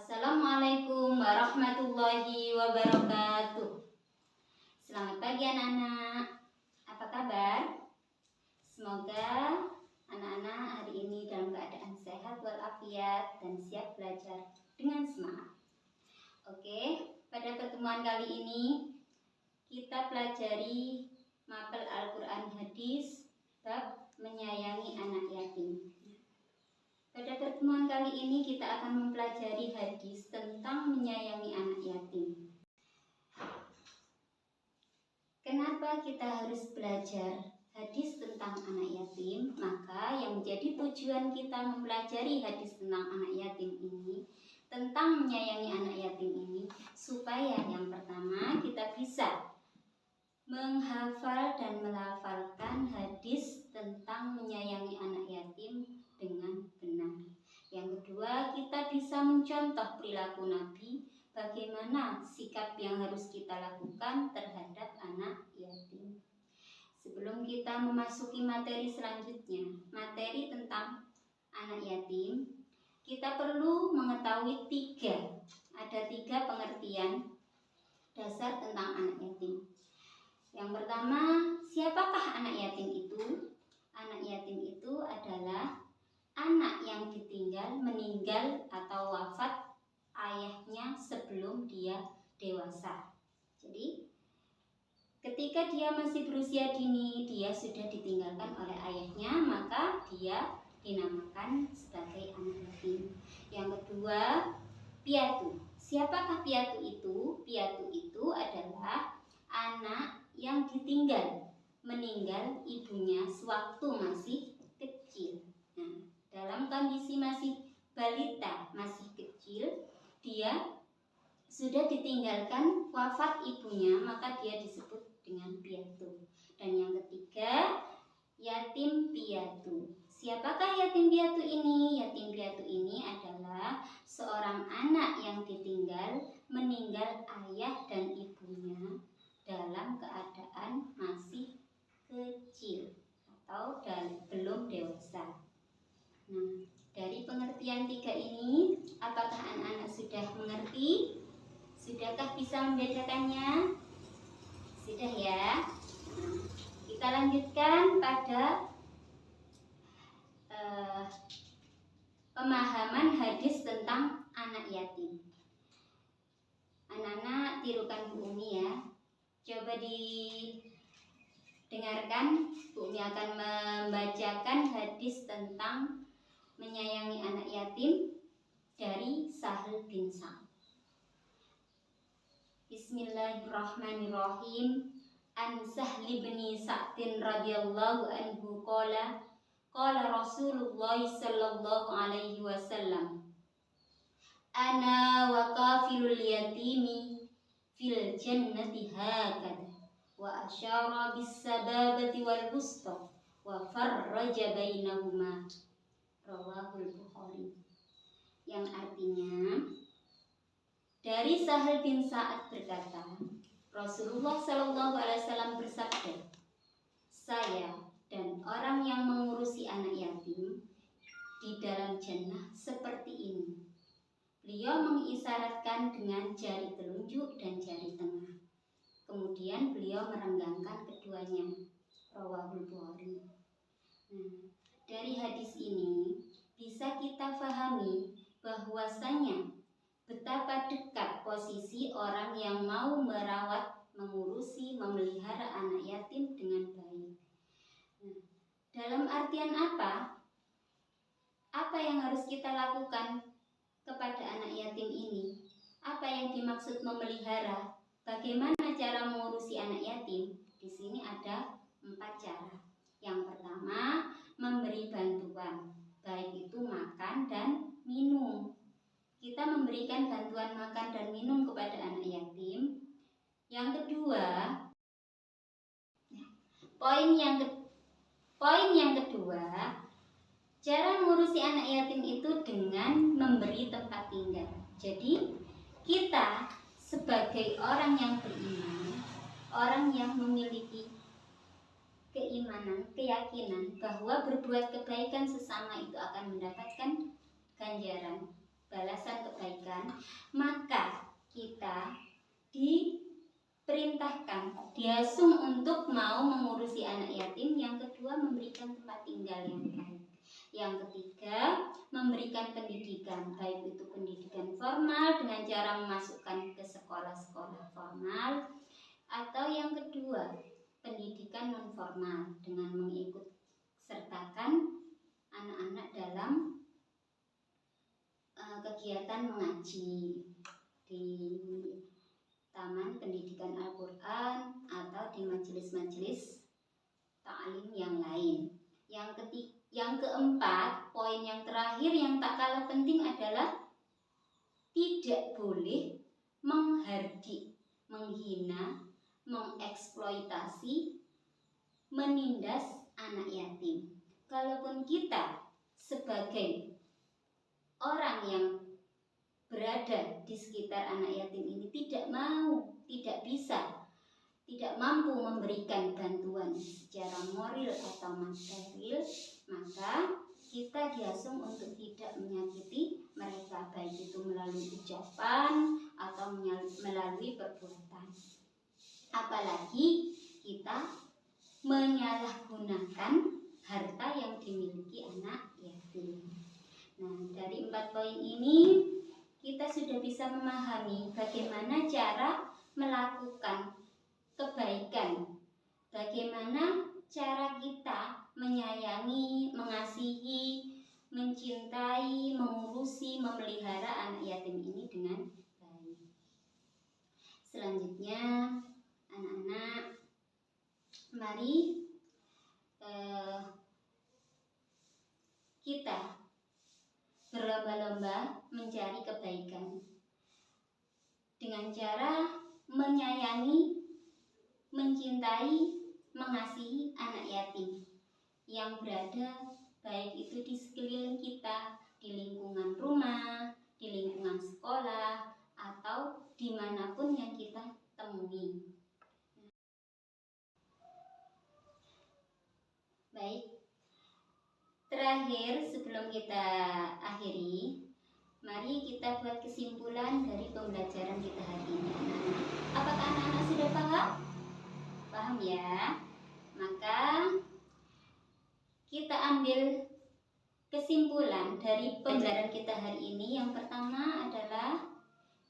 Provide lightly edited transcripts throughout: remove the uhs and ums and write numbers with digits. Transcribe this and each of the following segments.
Assalamualaikum warahmatullahi wabarakatuh. Selamat pagi anak-anak. Apa kabar? Semoga anak-anak hari ini dalam keadaan sehat walafiat dan siap belajar dengan semangat. Oke, pada pertemuan kali ini kita pelajari mapel Al-Quran Hadis bab menyayangi anak yatim. Pada pertemuan kali ini kita akan mempelajari hadis tentang menyayangi anak yatim. Kenapa kita harus belajar hadis tentang anak yatim? Maka yang menjadi tujuan kita mempelajari hadis tentang anak yatim ini, tentang menyayangi anak yatim ini, supaya yang pertama kita bisa menghafal dan melafalkan hadis tentang menyayangi anak yatim dengan benar. Yang kedua, kita bisa mencontoh perilaku Nabi, bagaimana sikap yang harus kita lakukan terhadap anak yatim. Sebelum kita memasuki materi selanjutnya, materi tentang anak yatim, kita perlu mengetahui ada tiga pengertian dasar tentang anak yatim. Yang pertama, siapakah anak yatim itu? Anak yatim itu adalah anak yang ditinggal, meninggal atau wafat ayahnya sebelum dia dewasa. Jadi, ketika dia masih berusia dini, dia sudah ditinggalkan oleh ayahnya, maka dia dinamakan sebagai anak yatim. Yang kedua, piatu. Siapakah piatu itu? Piatu itu adalah anak yang ditinggal, meninggal ibunya sewaktu masih kecil. Nah, dalam kondisi masih balita, masih kecil, dia sudah ditinggalkan wafat ibunya, maka dia disebut dengan piatu. Dan yang ketiga, yatim piatu. Siapakah yatim piatu ini? Yatim piatu ini adalah seorang anak yang ditinggal, meninggal ayah dan ibunya dalam keadaan masih kecil atau belum dewasa. Nah, dari pengertian tiga ini, apakah anak-anak sudah mengerti? Sudahkah bisa membedakannya? Sudah ya. Nah, kita lanjutkan pada pemahaman hadis tentang anak yatim. Anak-anak tirukan Bu Umi ya. Coba didengarkan, Bu Umi akan membacakan hadis tentang menyayangi anak yatim dari Sahal bin Sa'ad. Bismillahirrahmanirrahim. An Sahl bin Sa'din radhiyallahu anhu qala Rasulullah sallallahu alaihi wasallam, ana wa kafilul yatimi fil jannati hakada, wa asyara bis sababati wal wusta wa farraja bainahuma, rawahul Bukhari. Yang artinya, dari Sahal bin Sa'ad berkata, Rasulullah sallallahu alaihi wasallam bersabda, saya dan orang yang mengurusi anak yatim di dalam jannah seperti ini. Beliau mengisyaratkan dengan jari telunjuk dan jari tengah. Kemudian beliau merenggangkan keduanya. Rawahul Bukhari. Nah, dari hadis ini bisa kita pahami bahwasanya betapa dekat posisi orang yang mau merawat, mengurusi, memelihara anak yatim dengan baik. Nah, dalam artian apa? Apa yang harus kita lakukan kepada anak yatim ini? Apa yang dimaksud memelihara? Bagaimana cara mengurusi anak yatim? Di sini ada 4 cara. Yang pertama, memberi bantuan, baik itu makan dan minum. Kita memberikan bantuan makan dan minum kepada anak yatim. Yang kedua, poin yang kedua, cara mengurusi anak yatim itu dengan memberi tempat tinggal. Jadi, kita sebagai orang yang beriman, orang yang memiliki keimanan, keyakinan bahwa berbuat kebaikan sesama itu akan mendapatkan ganjaran, balasan kebaikan, maka kita diperintahkan, diasung untuk mau mengurusi anak yatim. Yang kedua, memberikan tempat tinggal yang baik. Yang ketiga, memberikan pendidikan, baik itu pendidikan formal dengan cara memasukkan ke sekolah-sekolah formal, atau yang kedua, pendidikan non formal dengan mengikut sertakan anak-anak dalam kegiatan mengaji di taman pendidikan Al-Quran atau di majelis-majelis ta'lim yang lain. Yang keempat, poin yang terakhir yang tak kalah penting adalah tidak boleh menghardik, menghina, mengeksploitasi, menindas anak yatim. Kalaupun kita sebagai orang yang berada di sekitar anak yatim ini tidak mau, tidak bisa, tidak mampu memberikan bantuan secara moral atau material, maka kita diasung untuk tidak menyakiti mereka, baik itu melalui ucapan atau melalui perbuatan. Apalagi kita menyalahgunakan harta yang dimiliki anak yatim. Nah, dari 4 poin ini kita sudah bisa memahami bagaimana cara melakukan kebaikan, bagaimana cara kita menyayangi, mengasihi, mencintai, mengurusi, memelihara anak yatim ini dengan baik. Selanjutnya, anak-anak, mari kita berlomba-lomba mencari kebaikan dengan cara menyayangi, mencintai, mengasihi anak yatim yang berada baik itu di sekeliling kita, di lingkungan rumah, di lingkungan sekolah, atau dimanapun yang kita temui. Baik, terakhir sebelum kita akhiri, mari kita buat kesimpulan dari pembelajaran kita hari ini, anak-anak. Apakah anak-anak sudah paham? Paham ya? Maka kita ambil kesimpulan dari pembelajaran kita hari ini. Yang pertama adalah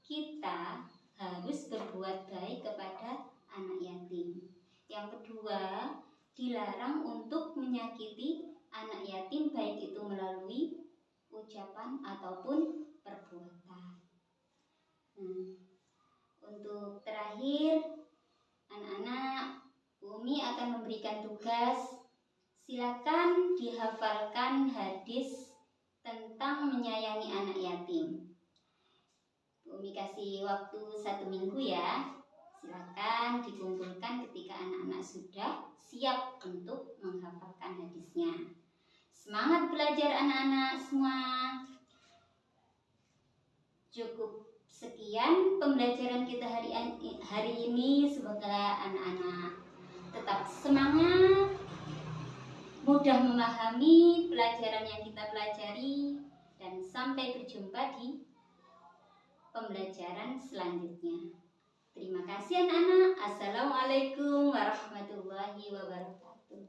kita harus berbuat baik kepada anak yatim. Yang kedua, dilarang untuk menyakiti anak yatim, baik itu melalui ucapan ataupun perbuatan. Untuk terakhir, anak-anak, Umi akan memberikan tugas. Silakan dihafalkan hadis tentang menyayangi anak yatim. Umi kasih waktu 1 minggu ya. Silakan dikumpulkan ketika anak-anak sudah siap untuk menghafalkan hadisnya. Semangat belajar anak-anak semua. Cukup sekian pembelajaran kita hari ini. Semoga anak-anak tetap semangat, mudah memahami pelajaran yang kita pelajari, dan sampai berjumpa di pembelajaran selanjutnya. Terima kasih anak-anak. Assalamualaikum warahmatullahi wabarakatuh.